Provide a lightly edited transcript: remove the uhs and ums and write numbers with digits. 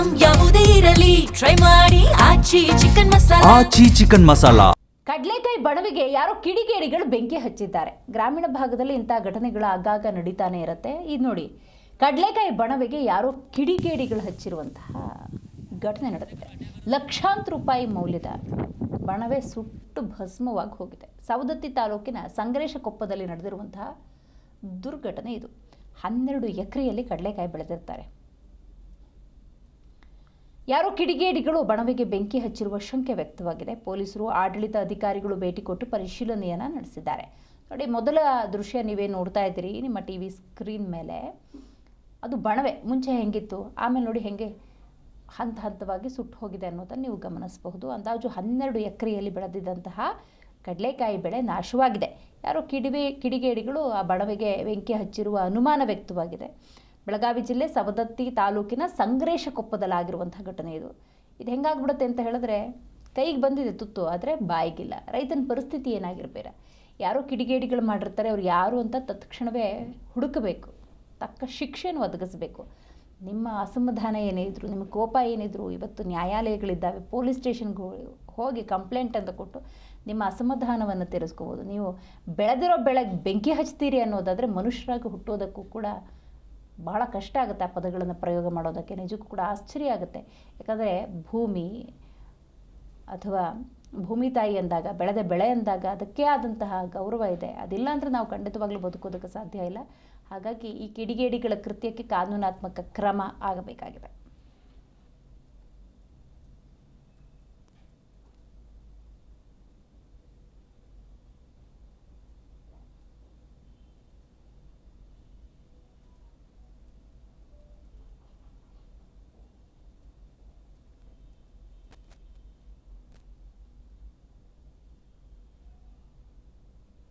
Item ಯಾವುದೇ ಇರಲಿ try ಮಾಡಿ ಆಚಿ ಚಿಕನ್ ಮಸಾಲಾ. ಕಡಲೆಕಾಯಿ ಬಣವೆಗೆ ಯಾರೋ ಕಿಡಿಗೇಡಿಗಳು ಬೆಂಕಿ ಹಚ್ಚಿದ್ದಾರೆ. ಗ್ರಾಮೀಣ ಭಾಗದಲ್ಲಿ ಇಂಥ ಘಟನೆಗಳು ಆಗಾಗ ನಡೀತಾನೆ ಇರುತ್ತೆ. ಇದು ನೋಡಿ, ಕಡಲೆಕಾಯಿ ಬಣವೆಗೆ ಯಾರೋ ಕಿಡಿಗೇಡಿಗಳು ಹಚ್ಚಿರುವಂತಹ ಘಟನೆ ನಡೆದಿದೆ. ಲಕ್ಷಾಂತರ ರೂಪಾಯಿ ಮೌಲ್ಯದ ಬಣವೆ ಸುಟ್ಟು ಭಸ್ಮವಾಗಿ ಹೋಗಿದೆ. ಸವದತ್ತಿ ತಾಲೂಕಿನ ಸಂಗ್ರೇಶಕೊಪ್ಪದಲ್ಲಿ ನಡೆದಿರುವಂತಹ ದುರ್ಘಟನೆ ಇದು. 12 ಎಕರೆಯಲ್ಲಿ ಕಡಲೆಕಾಯಿ ಬೆಳೆದಿರ್ತಾರೆ. ಯಾರೋ ಕಿಡಿಗೇಡಿಗಳು ಬಣವೆಗೆ ಬೆಂಕಿ ಹಚ್ಚಿರುವ ಶಂಕೆ ವ್ಯಕ್ತವಾಗಿದೆ. ಪೊಲೀಸರು, ಆಡಳಿತ ಅಧಿಕಾರಿಗಳು ಭೇಟಿ ಕೊಟ್ಟು ಪರಿಶೀಲನೆಯನ್ನು ನಡೆಸಿದ್ದಾರೆ. ನೋಡಿ, ಮೊದಲ ದೃಶ್ಯ ನೀವೇ ನೋಡ್ತಾ ಇದ್ದೀರಿ ನಿಮ್ಮ ಟಿವಿ ಸ್ಕ್ರೀನ್ ಮೇಲೆ. ಅದು ಬಣವೆ ಮುಂಚೆ ಹೆಂಗಿತ್ತು, ಆಮೇಲೆ ನೋಡಿ ಹೆಂಗೆ ಹಂತ ಹಂತವಾಗಿ ಸುಟ್ಟು ಹೋಗಿದೆ ಅನ್ನೋದನ್ನು ನೀವು ಗಮನಿಸಬಹುದು. ಅಂದಾಜು 12 ಎಕರೆಯಲ್ಲಿ ಬೆಳೆದಿದ್ದಂತಹ ಕಡಲೆಕಾಯಿ ಬೆಳೆ ನಾಶವಾಗಿದೆ. ಯಾರೋ ಕಿಡಿಗೇಡಿಗಳು ಆ ಬಣವೆಗೆ ಬೆಂಕಿ ಹಚ್ಚಿರುವ ಅನುಮಾನ ವ್ಯಕ್ತವಾಗಿದೆ. ಬೆಳಗಾವಿ ಜಿಲ್ಲೆ ಸವದತ್ತಿ ತಾಲೂಕಿನ ಸಂಗ್ರೇಶಕೊಪ್ಪದಲ್ಲಾಗಿರುವಂತಹ ಘಟನೆ ಇದು. ಇದು ಹೆಂಗಾಗ್ಬಿಡುತ್ತೆ ಅಂತ ಹೇಳಿದ್ರೆ, ಕೈಗೆ ಬಂದಿದೆ ತುತ್ತು, ಆದರೆ ಬಾಯಿಗಿಲ್ಲ. ರೈತನ ಪರಿಸ್ಥಿತಿ ಏನಾಗಿರ್ಬೇಡ. ಯಾರೋ ಕಿಡಿಗೇಡಿಗಳು ಮಾಡಿರ್ತಾರೆ, ಅವ್ರು ಯಾರು ಅಂತ ತತ್ಕ್ಷಣವೇ ಹುಡುಕಬೇಕು, ತಕ್ಕ ಶಿಕ್ಷೆಯನ್ನು ಒದಗಿಸಬೇಕು. ನಿಮ್ಮ ಅಸಮಾಧಾನ ಏನೇ ಇದ್ದರೂ, ನಿಮ್ಮ ಕೋಪ ಏನಿದ್ರು, ಇವತ್ತು ನ್ಯಾಯಾಲಯಗಳಿದ್ದಾವೆ, ಪೊಲೀಸ್ ಸ್ಟೇಷನ್ಗೆ ಹೋಗಿ ಕಂಪ್ಲೇಂಟ್ ಅಂತ ಕೊಟ್ಟು ನಿಮ್ಮ ಅಸಮಾಧಾನವನ್ನು ತೀರಿಸ್ಕೋಬೋದು. ನೀವು ಬೆಳೆದಿರೋ ಬೆಳೆಗೆ ಬೆಂಕಿ ಹಚ್ತೀರಿ ಅನ್ನೋದಾದರೆ ಮನುಷ್ಯರಾಗಿ ಹುಟ್ಟೋದಕ್ಕೂ ಕೂಡ ಬಹಳ ಕಷ್ಟ ಆಗುತ್ತೆ. ಆ ಪದಗಳನ್ನು ಪ್ರಯೋಗ ಮಾಡೋದಕ್ಕೆ ನಿಜಕ್ಕೂ ಕೂಡ ಆಶ್ಚರ್ಯ ಆಗುತ್ತೆ. ಯಾಕಂದರೆ ಭೂಮಿ ಅಥವಾ ಭೂಮಿ ತಾಯಿ ಅಂದಾಗ, ಬೆಳೆದ ಬೆಳೆ ಅಂದಾಗ ಅದಕ್ಕೆ ಆದಂತಹ ಗೌರವ ಇದೆ. ಅದಿಲ್ಲ ಅಂದರೆ ನಾವು ಖಂಡಿತವಾಗ್ಲೂ ಬದುಕೋದಕ್ಕೆ ಸಾಧ್ಯ ಇಲ್ಲ. ಹಾಗಾಗಿ ಈ ಕಿಡಿಗೇಡಿಗಳ ಕೃತ್ಯಕ್ಕೆ ಕಾನೂನಾತ್ಮಕ ಕ್ರಮ ಆಗಬೇಕಾಗಿದೆ.